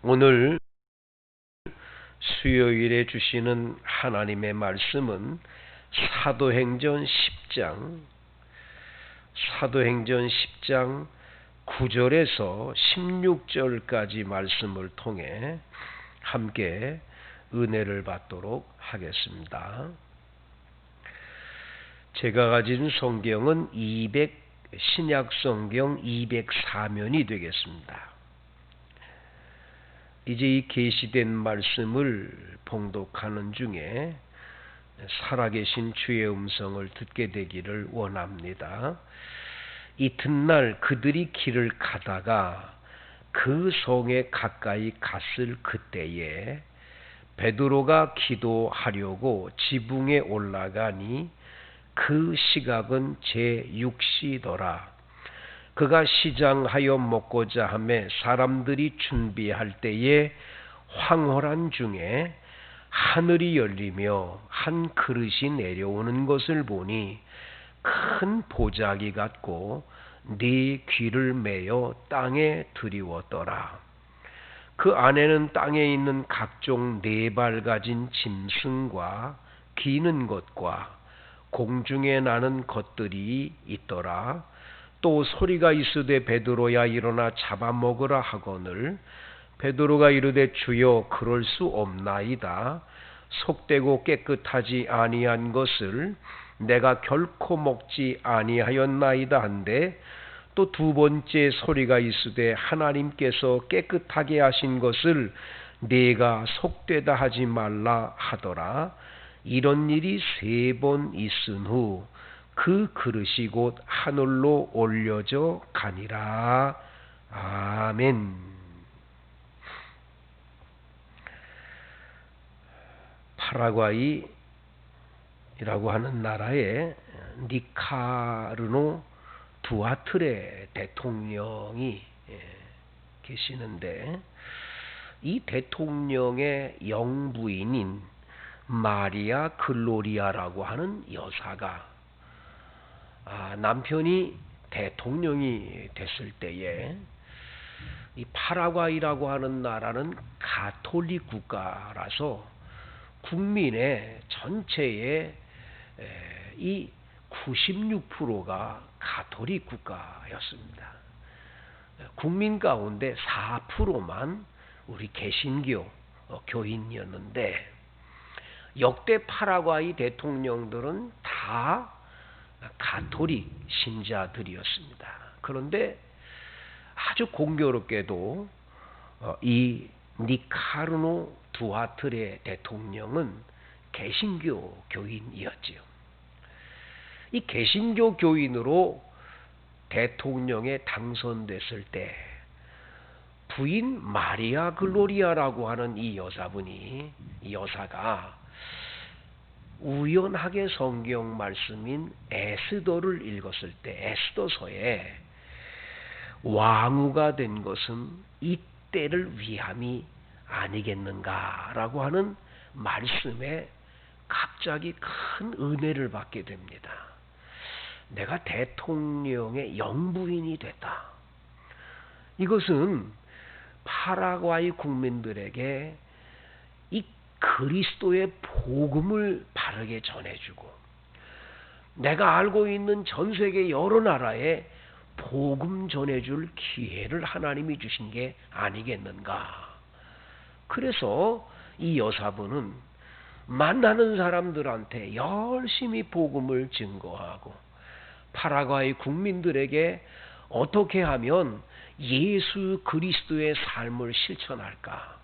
오늘 수요일에 주시는 하나님의 말씀은 사도행전 10장 9절에서 16절까지 말씀을 통해 함께 은혜를 받도록 하겠습니다. 제가 가진 성경은 신약 성경 204면이 되겠습니다. 이제 이 계시된 말씀을 봉독하는 중에 살아계신 주의 음성을 듣게 되기를 원합니다. 이튿날 그들이 길을 가다가 그 성에 가까이 갔을 그때에 베드로가 기도하려고 지붕에 올라가니 그 시각은 제6시더라. 그가 시장하여 먹고자 하매 사람들이 준비할 때에 황홀한 중에 하늘이 열리며 한 그릇이 내려오는 것을 보니 큰 보자기 같고 네 귀를 메어 땅에 들이웠더라. 그 안에는 땅에 있는 각종 네 발 가진 짐승과 기는 것과 공중에 나는 것들이 있더라. 또 소리가 있으되 베드로야 일어나 잡아먹으라 하거늘 베드로가 이르되 주여 그럴 수 없나이다. 속되고 깨끗하지 아니한 것을 내가 결코 먹지 아니하였나이다 한데 또 두 번째 소리가 있으되 하나님께서 깨끗하게 하신 것을 네가 속되다 하지 말라 하더라. 이런 일이 3번 있은 후 그 그릇이 곧 하늘로 올려져 가니라. 아멘. 파라과이라고 하는 나라에 니카르노 두아트레 대통령이 계시는데 이 대통령의 영부인인 마리아 글로리아라고 하는 여사가 남편이 대통령이 됐을 때에 이 파라과이라고 하는 나라는 가톨릭 국가라서 국민의 전체의 이 96%가 가톨릭 국가였습니다. 국민 가운데 4%만 우리 개신교 교인이었는데 역대 파라과이 대통령들은 다 가톨릭 신자들이었습니다. 그런데 아주 공교롭게도 이 니카르노 두아트레 대통령은 개신교 교인이었지요. 이 개신교 교인으로 대통령에 당선됐을 때 부인 마리아 글로리아라고 하는 이 여사가 우연하게 성경 말씀인 에스더를 읽었을 때 에스더서에 왕후가 된 것은 이때를 위함이 아니겠는가라고 하는 말씀에 갑자기 큰 은혜를 받게 됩니다. 내가 대통령의 영부인이 됐다. 이것은 파라과이 국민들에게 이 그리스도의 복음을 바르게 전해주고 내가 알고 있는 전 세계 여러 나라에 복음 전해줄 기회를 하나님이 주신 게 아니겠는가. 그래서 이 여사분은 만나는 사람들한테 열심히 복음을 증거하고 파라과이 국민들에게 어떻게 하면 예수 그리스도의 삶을 실천할까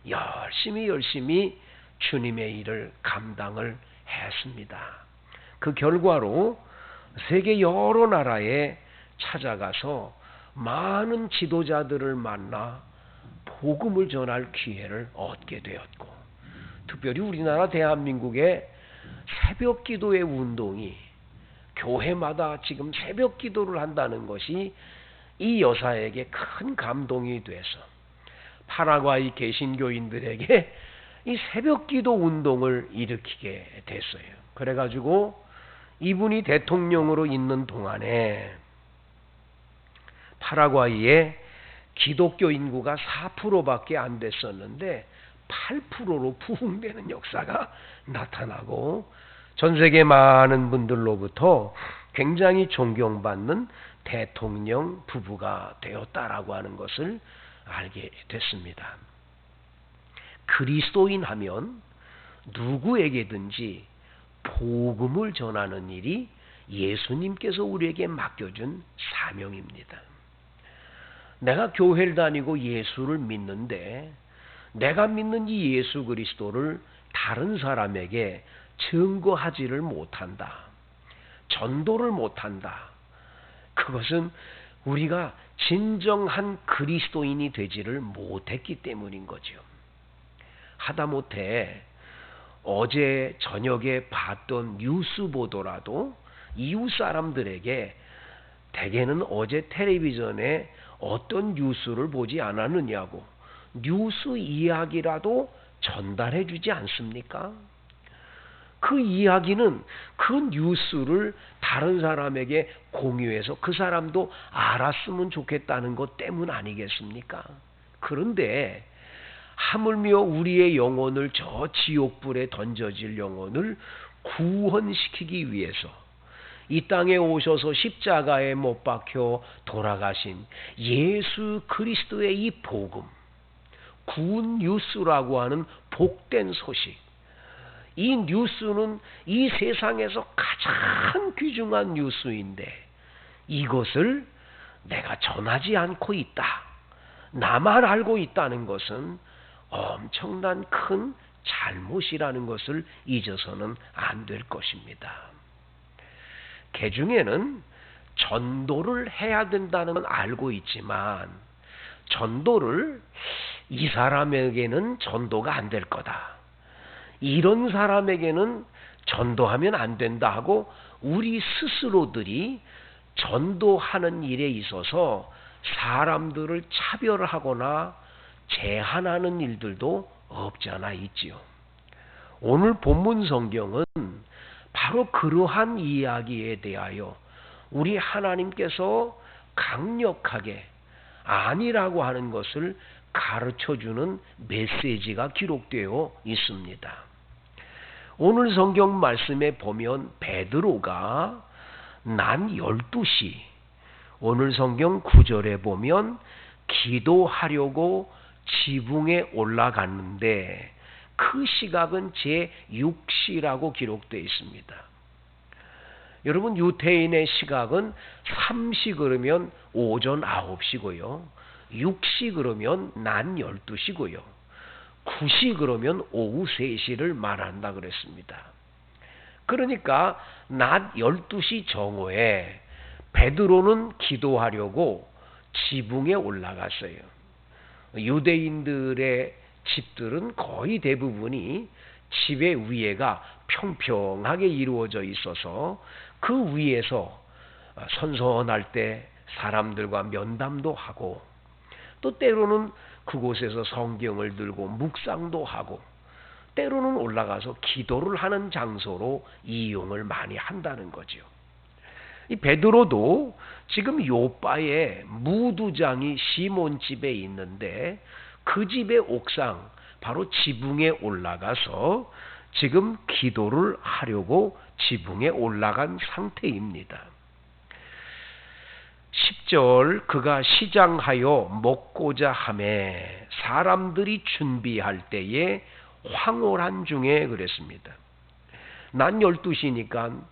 열심히 주님의 일을 감당을 했습니다. 그 결과로 세계 여러 나라에 찾아가서 많은 지도자들을 만나 복음을 전할 기회를 얻게 되었고 특별히 우리나라 대한민국의 새벽 기도의 운동이 교회마다 지금 새벽 기도를 한다는 것이 이 여사에게 큰 감동이 돼서 파라과이 개신교인들에게 이 새벽 기도 운동을 일으키게 됐어요. 그래가지고 이분이 대통령으로 있는 동안에 파라과이에 기독교 인구가 4%밖에 안 됐었는데 8%로 부흥되는 역사가 나타나고 전 세계 많은 분들로부터 굉장히 존경받는 대통령 부부가 되었다라고 하는 것을 알게 됐습니다. 그리스도인 하면 누구에게든지 복음을 전하는 일이 예수님께서 우리에게 맡겨준 사명입니다. 내가 교회를 다니고 예수를 믿는데 내가 믿는 이 예수 그리스도를 다른 사람에게 증거하지를 못한다. 전도를 못한다. 그것은 우리가 진정한 그리스도인이 되지를 못했기 때문인 거죠. 하다못해 어제 저녁에 봤던 뉴스 보도라도 이웃 사람들에게 대개는 어제 텔레비전에 어떤 뉴스를 보지 않았느냐고 뉴스 이야기라도 전달해 주지 않습니까? 그 이야기는 그 뉴스를 다른 사람에게 공유해서 그 사람도 알았으면 좋겠다는 것 때문 아니겠습니까? 그런데 하물며 우리의 영혼을 저 지옥불에 던져질 영혼을 구원시키기 위해서 이 땅에 오셔서 십자가에 못 박혀 돌아가신 예수 그리스도의 이 복음, 굿 뉴스라고 하는 복된 소식, 이 뉴스는 이 세상에서 가장 귀중한 뉴스인데 이것을 내가 전하지 않고 있다, 나만 알고 있다는 것은 엄청난 큰 잘못이라는 것을 잊어서는 안 될 것입니다. 개중에는 전도를 해야 된다는 건 알고 있지만 전도를 이 사람에게는 전도가 안 될 거다, 이런 사람에게는 전도하면 안 된다 하고 우리 스스로들이 전도하는 일에 있어서 사람들을 차별하거나 제한하는 일들도 없지 않아 있지요. 오늘 본문 성경은 바로 그러한 이야기에 대하여 우리 하나님께서 강력하게 아니라고 하는 것을 가르쳐주는 메시지가 기록되어 있습니다. 오늘 성경 말씀에 보면 베드로가 낮 12시, 오늘 성경 9절에 보면 기도하려고 지붕에 올라갔는데 그 시각은 제6시라고 기록되어 있습니다. 여러분, 유태인의 시각은 3시 그러면 오전 9시고요. 6시 그러면 낮 12시고요. 9시 그러면 오후 3시를 말한다 그랬습니다. 그러니까 낮 12시 정오에 베드로는 기도하려고 지붕에 올라갔어요. 유대인들의 집들은 거의 대부분이 집의 위에가 평평하게 이루어져 있어서 그 위에서 선선할 때 사람들과 면담도 하고 또 때로는 그곳에서 성경을 들고 묵상도 하고 때로는 올라가서 기도를 하는 장소로 이용을 많이 한다는 거죠. 이 베드로도 지금 요바에 무두장이 시몬 집에 있는데 그 집의 옥상 바로 지붕에 올라가서 지금 기도를 하려고 지붕에 올라간 상태입니다. 10절 그가 시장하여 먹고자 하매 사람들이 준비할 때에 황홀한 중에 그랬습니다. 낮 12시니까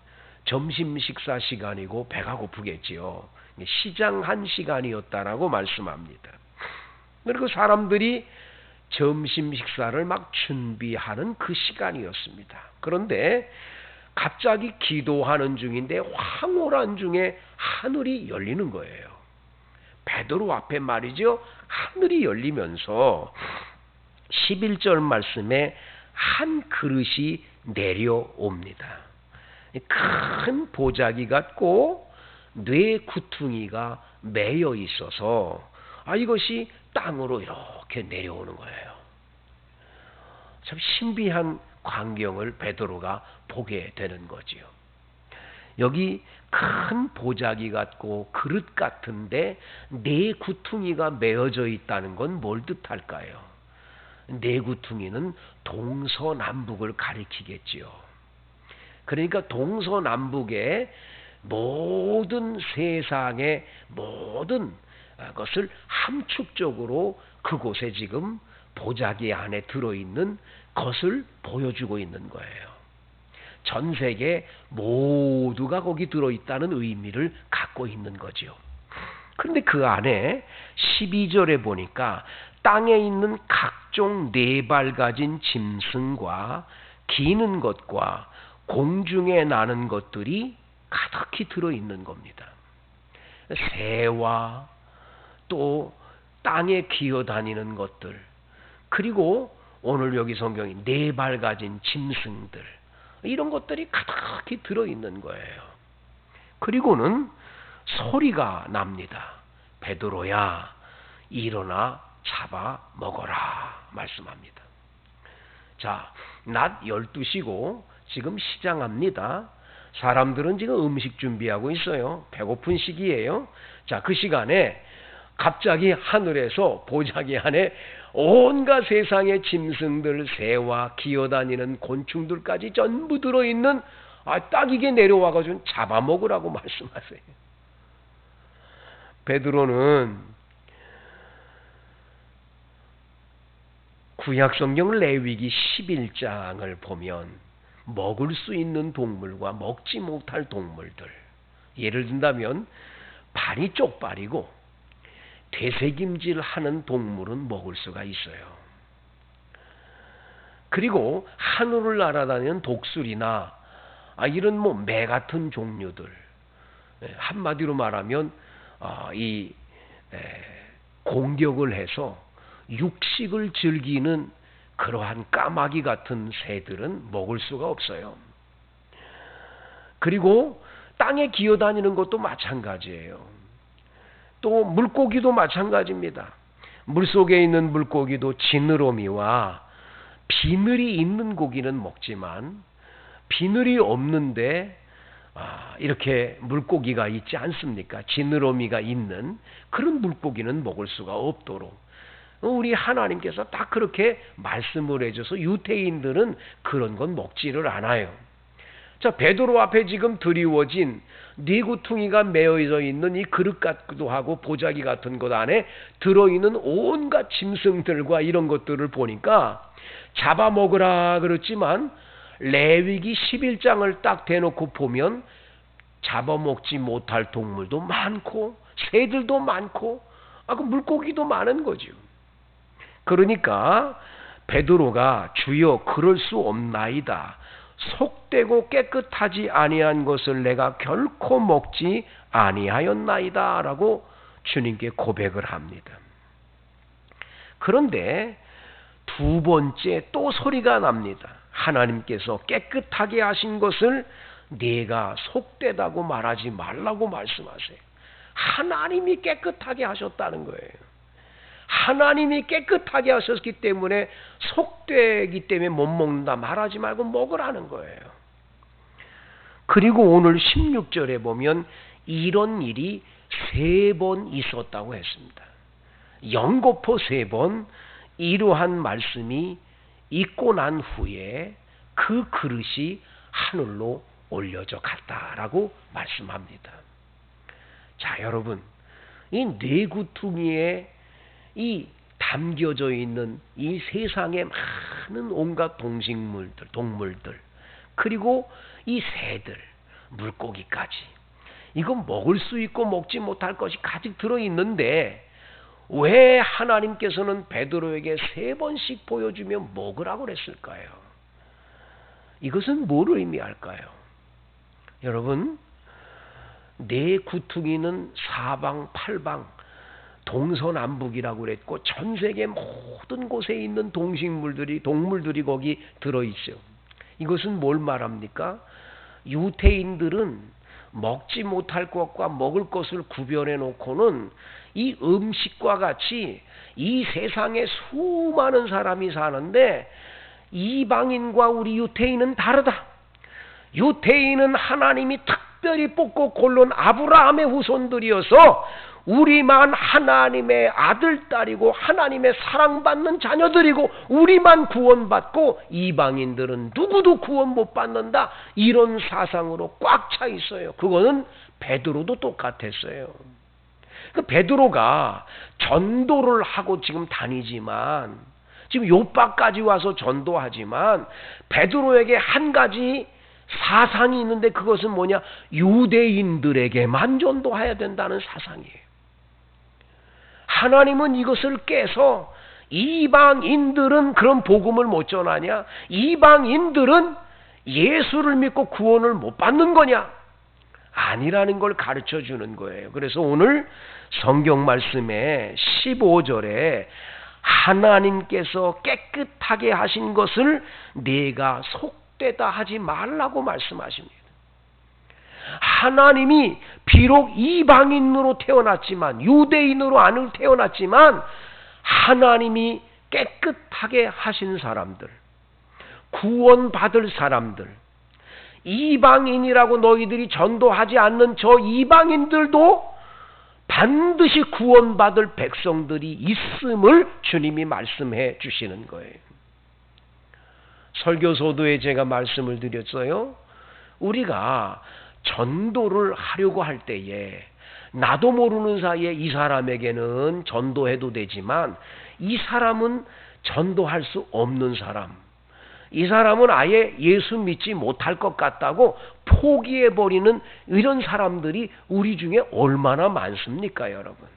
점심 식사 시간이고 배가 고프겠지요. 시장한 시간이었다라고 말씀합니다. 그리고 사람들이 점심 식사를 막 준비하는 그 시간이었습니다. 그런데 갑자기 기도하는 중인데 황홀한 중에 하늘이 열리는 거예요. 베드로 앞에 말이죠. 하늘이 열리면서 11절 말씀에 한 그릇이 내려옵니다. 큰 보자기 같고 뇌 구퉁이가 매여 있어서 이것이 땅으로 이렇게 내려오는 거예요. 참 신비한 광경을 베드로가 보게 되는 거지요. 여기 큰 보자기 같고 그릇 같은데 네 구퉁이가 메어져 있다는 건 뭘 뜻할까요? 네 구퉁이는 동서남북을 가리키겠지요. 그러니까 동서남북의 모든 세상의 모든 것을 함축적으로 그곳에 지금 보자기 안에 들어있는 것을 보여주고 있는 거예요. 전 세계 모두가 거기 들어있다는 의미를 갖고 있는 거죠. 그런데 그 안에 12절에 보니까 땅에 있는 각종 네 발 가진 짐승과 기는 것과 공중에 나는 것들이 가득히 들어있는 겁니다. 새와 또 땅에 기어다니는 것들, 그리고 오늘 여기 성경이 네 발 가진 짐승들, 이런 것들이 가득히 들어있는 거예요. 그리고는 소리가 납니다. 베드로야, 일어나 잡아 먹어라 말씀합니다. 자, 낮 12시고 지금 시장합니다. 사람들은 지금 음식 준비하고 있어요. 배고픈 시기예요. 자, 그 시간에 갑자기 하늘에서 보자기 안에 온갖 세상의 짐승들, 새와 기어다니는 곤충들까지 전부 들어있는 딱 이게 내려와가지고 잡아먹으라고 말씀하세요. 베드로는 구약성경 레위기 11장을 보면 먹을 수 있는 동물과 먹지 못할 동물들, 예를 든다면 발이 쪽발이고 되새김질하는 동물은 먹을 수가 있어요. 그리고 하늘을 날아다니는 독수리나 이런 매 같은 종류들, 한마디로 말하면 이 공격을 해서 육식을 즐기는 그러한 까마귀 같은 새들은 먹을 수가 없어요. 그리고 땅에 기어다니는 것도 마찬가지예요. 또 물고기도 마찬가지입니다. 물속에 있는 물고기도 지느러미와 비늘이 있는 고기는 먹지만 비늘이 없는데 이렇게 물고기가 있지 않습니까? 지느러미가 있는 그런 물고기는 먹을 수가 없도록 우리 하나님께서 딱 그렇게 말씀을 해줘서 유대인들은 그런 건 먹지를 않아요. 자, 베드로 앞에 지금 드리워진 네 구퉁이가 메어져 있는 이 그릇 같기도 하고 보자기 같은 것 안에 들어있는 온갖 짐승들과 이런 것들을 보니까 잡아먹으라 그랬지만 레위기 11장을 딱 대놓고 보면 잡아먹지 못할 동물도 많고 새들도 많고 그 물고기도 많은 거죠. 그러니까 베드로가 주여 그럴 수 없나이다. 속되고 깨끗하지 아니한 것을 내가 결코 먹지 아니하였나이다 라고 주님께 고백을 합니다. 그런데 두 번째 또 소리가 납니다. 하나님께서 깨끗하게 하신 것을 네가 속되다고 말하지 말라고 말씀하세요. 하나님이 깨끗하게 하셨다는 거예요. 하나님이 깨끗하게 하셨기 때문에 속되기 때문에 못 먹는다 말하지 말고 먹으라는 거예요. 그리고 오늘 16절에 보면 이런 일이 3번 있었다고 했습니다. 연거푸 3번 이러한 말씀이 있고 난 후에 그 그릇이 하늘로 올려져 갔다라고 말씀합니다. 자, 여러분, 이 네 구퉁이에 이 담겨져 있는 이 세상에 많은 온갖 동식물들, 동물들, 그리고 이 새들, 물고기까지 이건 먹을 수 있고 먹지 못할 것이 가득 들어있는데 왜 하나님께서는 베드로에게 3번씩 보여주며 먹으라고 그랬을까요? 이것은 뭘 의미할까요? 여러분, 네 구퉁이는 사방 팔방 동서남북이라고 그랬고 전 세계 모든 곳에 있는 동물들이 거기 들어있죠. 이것은 뭘 말합니까? 유대인들은 먹지 못할 것과 먹을 것을 구별해 놓고는 이 음식과 같이 이 세상에 수많은 사람이 사는데 이방인과 우리 유대인은 다르다. 유대인은 하나님이 특별히 특별히 뽑고 고른 아브라함의 후손들이어서 우리만 하나님의 아들, 딸이고 하나님의 사랑받는 자녀들이고 우리만 구원받고 이방인들은 누구도 구원 못 받는다, 이런 사상으로 꽉 차 있어요. 그거는 베드로도 똑같았어요. 그 베드로가 전도를 하고 지금 다니지만, 지금 요바까지 와서 전도하지만 베드로에게 한 가지 사상이 있는데, 그것은 뭐냐? 유대인들에게만 전도해야 된다는 사상이에요. 하나님은 이것을 깨서 이방인들은 그런 복음을 못 전하냐? 이방인들은 예수를 믿고 구원을 못 받는 거냐? 아니라는 걸 가르쳐 주는 거예요. 그래서 오늘 성경 말씀에 15절에 하나님께서 깨끗하게 하신 것을 네가 속되다 하지 말라고 말씀하십니다. 하나님이 비록 이방인으로 태어났지만, 유대인으로 안 태어났지만, 하나님이 깨끗하게 하신 사람들, 구원받을 사람들, 이방인이라고 너희들이 전도하지 않는 저 이방인들도 반드시 구원받을 백성들이 있음을 주님이 말씀해 주시는 거예요. 설교소도에 제가 말씀을 드렸어요. 우리가 전도를 하려고 할 때에 나도 모르는 사이에 이 사람에게는 전도해도 되지만 이 사람은 전도할 수 없는 사람, 이 사람은 아예 예수 믿지 못할 것 같다고 포기해버리는 이런 사람들이 우리 중에 얼마나 많습니까, 여러분?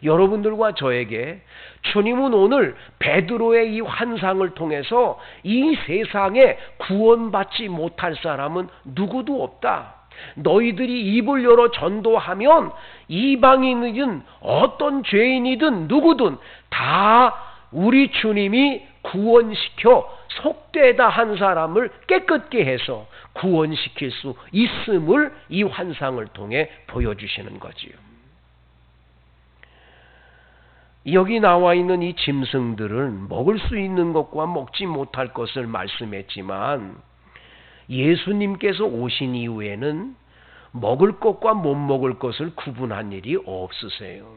여러분들과 저에게 주님은 오늘 베드로의 이 환상을 통해서 이 세상에 구원받지 못할 사람은 누구도 없다. 너희들이 입을 열어 전도하면 이방인이든 어떤 죄인이든 누구든 다 우리 주님이 구원시켜 속되다 한 사람을 깨끗게 해서 구원시킬 수 있음을 이 환상을 통해 보여주시는 거지요. 여기 나와 있는 이 짐승들은 먹을 수 있는 것과 먹지 못할 것을 말씀했지만 예수님께서 오신 이후에는 먹을 것과 못 먹을 것을 구분한 일이 없으세요.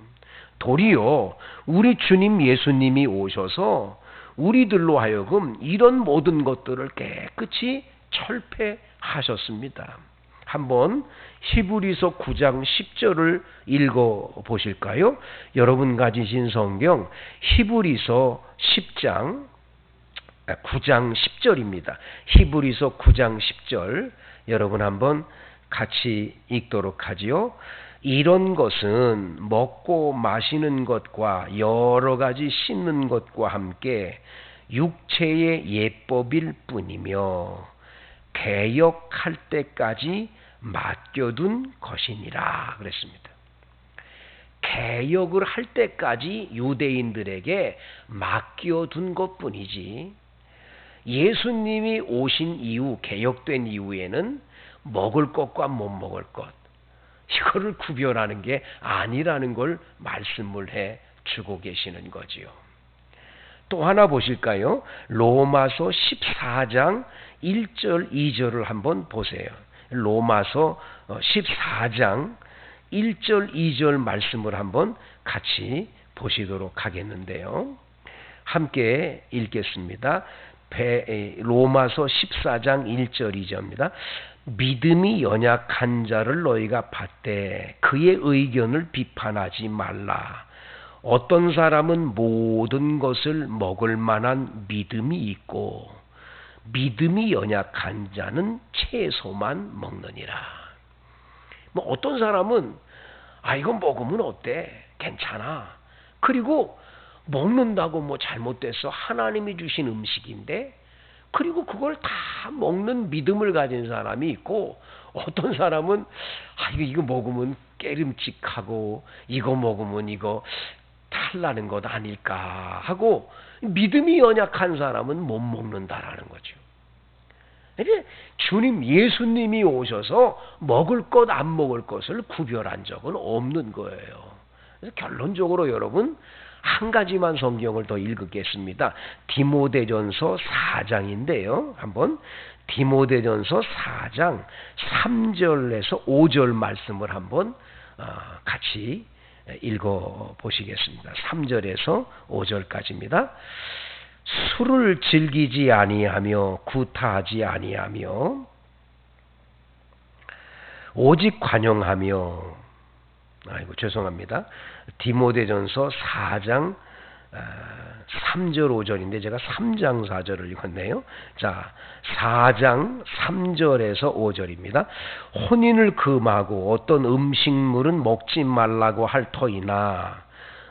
도리어 우리 주님 예수님이 오셔서 우리들로 하여금 이런 모든 것들을 깨끗이 철폐하셨습니다. 한번 히브리서 9장 10절을 읽어보실까요? 여러분 가지신 성경 히브리서 9장 10절입니다. 히브리서 9장 10절 여러분 한번 같이 읽도록 하지요. 이런 것은 먹고 마시는 것과 여러 가지 씻는 것과 함께 육체의 예법일 뿐이며 개역할 때까지 맡겨둔 것이니라 그랬습니다. 개역을 할 때까지 유대인들에게 맡겨둔 것뿐이지 예수님이 오신 이후, 개역된 이후에는 먹을 것과 못 먹을 것, 이거를 구별하는 게 아니라는 걸 말씀을 해 주고 계시는 거지요. 또 하나 보실까요? 로마서 14장 1절 2절을 한번 보세요. 로마서 14장 1절 2절 말씀을 한번 같이 보시도록 하겠는데요. 함께 읽겠습니다. 로마서 14장 1절 2절입니다. 믿음이 연약한 자를 너희가 받되 그의 의견을 비판하지 말라. 어떤 사람은 모든 것을 먹을 만한 믿음이 있고 믿음이 연약한 자는 채소만 먹느니라. 뭐 어떤 사람은 이거 먹으면 어때? 괜찮아. 그리고 먹는다고 뭐 잘못됐어. 하나님이 주신 음식인데. 그리고 그걸 다 먹는 믿음을 가진 사람이 있고 어떤 사람은 이거 먹으면 깨름직하고 이거 먹으면 이거 탈나는 것 아닐까 하고 믿음이 연약한 사람은 못 먹는다라는 거죠. 주님 예수님이 오셔서 먹을 것 안 먹을 것을 구별한 적은 없는 거예요. 그래서 결론적으로 여러분 한 가지만 성경을 더 읽겠습니다. 디모데전서 4장인데요. 한번 디모데전서 4장 3절에서 5절 말씀을 한번 같이 읽어 보시겠습니다. 3절에서 5절까지입니다. 술을 즐기지 아니하며 구타하지 아니하며 오직 관용하며 죄송합니다. 디모데전서 4장 3절 5절인데 제가 3장 4절을 읽었네요. 자, 4장 3절에서 5절입니다. 혼인을 금하고 어떤 음식물은 먹지 말라고 할 터이나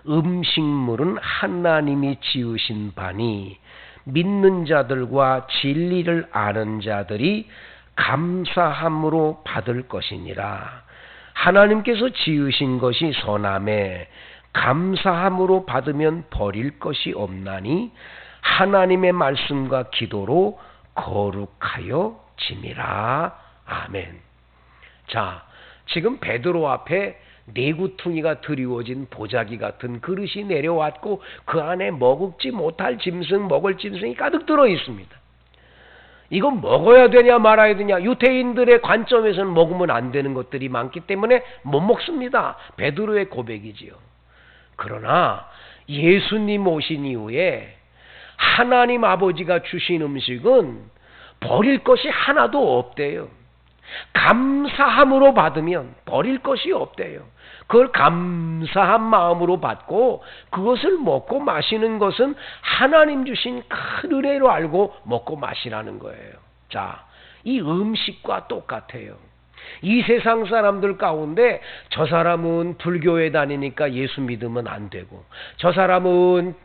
음식물은 하나님이 지으신 바니 믿는 자들과 진리를 아는 자들이 감사함으로 받을 것이니라. 하나님께서 지으신 것이 선하매 감사함으로 받으면 버릴 것이 없나니 하나님의 말씀과 기도로 거룩하여 짐이라. 아멘. 자, 지금 베드로 앞에 네구퉁이가 드리워진 보자기 같은 그릇이 내려왔고 그 안에 먹지 못할 짐승, 먹을 짐승이 가득 들어 있습니다. 이건 먹어야 되냐 말아야 되냐, 유대인들의 관점에서는 먹으면 안 되는 것들이 많기 때문에 못 먹습니다. 베드로의 고백이지요. 그러나 예수님 오신 이후에 하나님 아버지가 주신 음식은 버릴 것이 하나도 없대요. 감사함으로 받으면 버릴 것이 없대요. 그걸 감사한 마음으로 받고 그것을 먹고 마시는 것은 하나님 주신 큰 은혜로 알고 먹고 마시라는 거예요. 자, 이 음식과 똑같아요. 이 세상 사람들 가운데 저 사람은 불교에 다니니까 예수 믿으면 안 되고, 저 사람은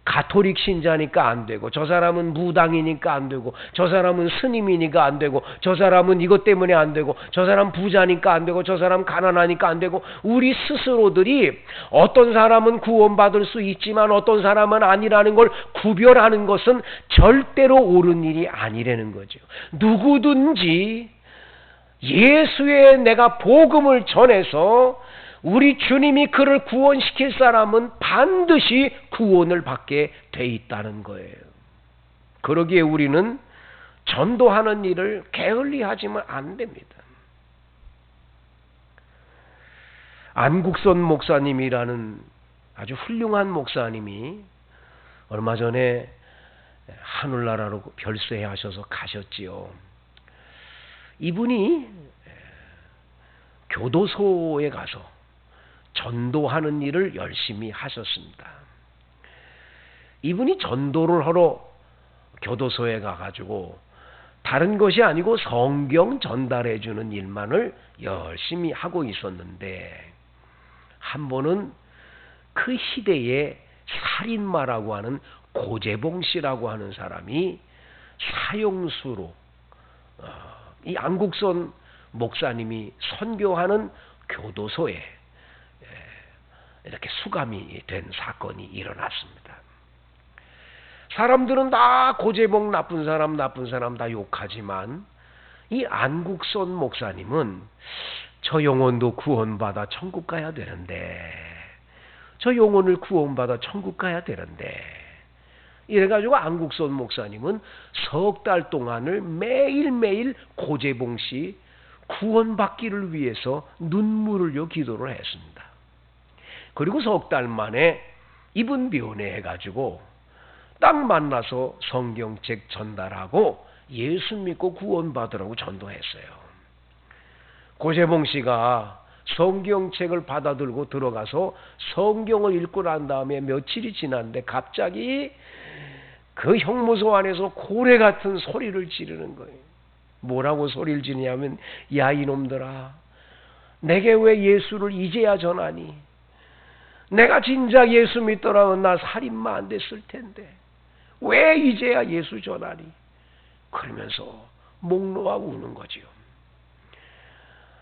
가톨릭 신자니까 안 되고, 저 사람은 무당이니까 안 되고, 저 사람은 스님이니까 안 되고, 저 사람은 이것 때문에 안 되고, 저 사람 부자니까 안 되고, 저 사람 가난하니까 안 되고, 우리 스스로들이 어떤 사람은 구원받을 수 있지만 어떤 사람은 아니라는 걸 구별하는 것은 절대로 옳은 일이 아니라는 거죠. 누구든지 예수의 내가 복음을 전해서 우리 주님이 그를 구원시킬 사람은 반드시 구원을 받게 돼 있다는 거예요. 그러기에 우리는 전도하는 일을 게을리하지만 안 됩니다. 안국선 목사님이라는 아주 훌륭한 목사님이 얼마 전에 하늘나라로 별세 하셔서 가셨지요. 이분이 교도소에 가서 전도하는 일을 열심히 하셨습니다. 이분이 전도를 하러 교도소에 가가지고 다른 것이 아니고 성경 전달해 주는 일만을 열심히 하고 있었는데, 한 번은 그 시대의 살인마라고 하는 고재봉 씨라고 하는 사람이 사형수로 이 안국선 목사님이 선교하는 교도소에 이렇게 수감이 된 사건이 일어났습니다. 사람들은 다 고재봉 나쁜 사람 다 욕하지만 이 안국선 목사님은 저 영혼도 구원받아 천국 가야 되는데, 저 영혼을 구원받아 천국 가야 되는데, 이래가지고 안국선 목사님은 석 달 동안을 매일매일 고재봉 씨 구원받기를 위해서 눈물을 흘려 기도를 했습니다. 그리고 석 달 만에 이분 면회해가지고 딱 만나서 성경책 전달하고 예수 믿고 구원받으라고 전도했어요. 고재봉 씨가 성경책을 받아들고 들어가서 성경을 읽고 난 다음에 며칠이 지났는데 갑자기 그 형무소 안에서 고래 같은 소리를 지르는 거예요. 뭐라고 소리를 지르냐면, 야 이놈들아, 내게 왜 예수를 이제야 전하니? 내가 진작 예수 믿더라면 나 살인마 안 됐을 텐데 왜 이제야 예수 전하니? 그러면서 목 놓아 우는 거지요.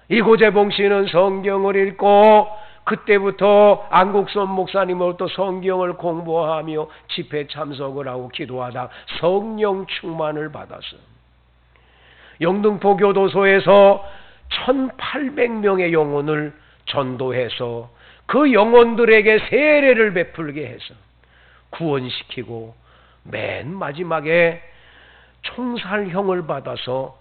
이 고재봉 씨는 성경을 읽고 그때부터 안국선 목사님으로부터 성경을 공부하며 집회 참석을 하고 기도하다 성령 충만을 받아서 영등포 교도소에서 1800명의 영혼을 전도해서 그 영혼들에게 세례를 베풀게 해서 구원시키고 맨 마지막에 총살형을 받아서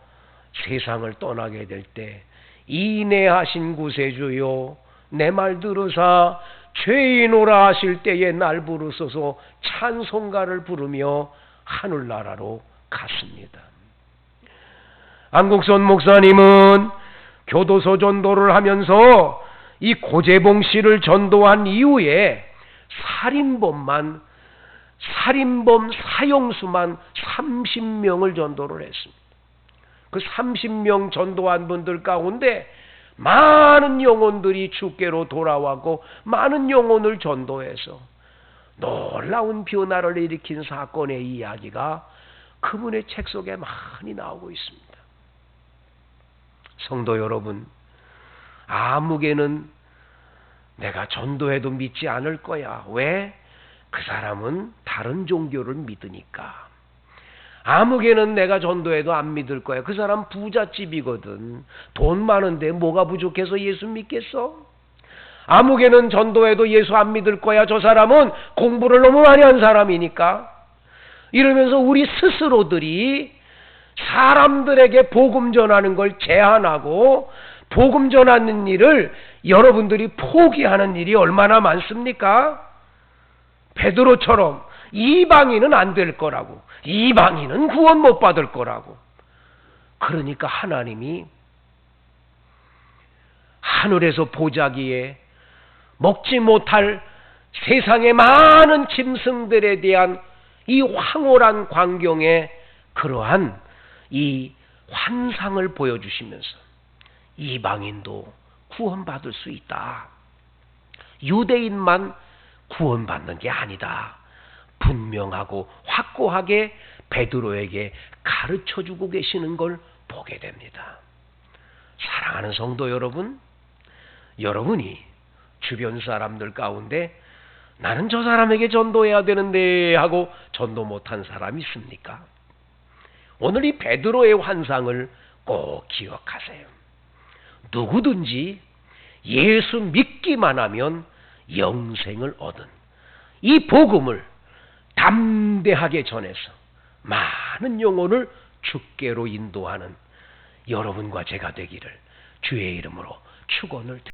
세상을 떠나게 될 때 인애하신 구세주요 내 말 들으사 죄인오라 하실 때에 날 부르소서 찬송가를 부르며 하늘나라로 갔습니다. 안국선 목사님은 교도소 전도를 하면서 이 고재봉 씨를 전도한 이후에 살인범 사형수만 30명을 전도를 했습니다. 그 30명 전도한 분들 가운데 많은 영혼들이 주께로 돌아왔고 많은 영혼을 전도해서 놀라운 변화를 일으킨 사건의 이야기가 그분의 책 속에 많이 나오고 있습니다. 성도 여러분, 아무개는 내가 전도해도 믿지 않을 거야. 왜? 그 사람은 다른 종교를 믿으니까. 아무개는 내가 전도해도 안 믿을 거야. 그 사람 부잣집이거든. 돈 많은데 뭐가 부족해서 예수 믿겠어? 아무개는 전도해도 예수 안 믿을 거야. 저 사람은 공부를 너무 많이 한 사람이니까. 이러면서 우리 스스로들이 사람들에게 복음 전하는 걸 제한하고 복음 전하는 일을 여러분들이 포기하는 일이 얼마나 많습니까? 베드로처럼 이방인은 안 될 거라고, 이방인은 구원 못 받을 거라고. 그러니까 하나님이 하늘에서 보자기에 먹지 못할 세상의 많은 짐승들에 대한 이 황홀한 광경에 그러한 이 환상을 보여주시면서 이방인도 구원받을 수 있다. 유대인만 구원받는 게 아니다. 분명하고 확고하게 베드로에게 가르쳐주고 계시는 걸 보게 됩니다. 사랑하는 성도 여러분, 여러분이 주변 사람들 가운데 나는 저 사람에게 전도해야 되는데 하고 전도 못한 사람 있습니까? 오늘 이 베드로의 환상을 꼭 기억하세요. 누구든지 예수 믿기만 하면 영생을 얻은 이 복음을 담대하게 전해서 많은 영혼을 주께로 인도하는 여러분과 제가 되기를 주의 이름으로 축원을 드립니다.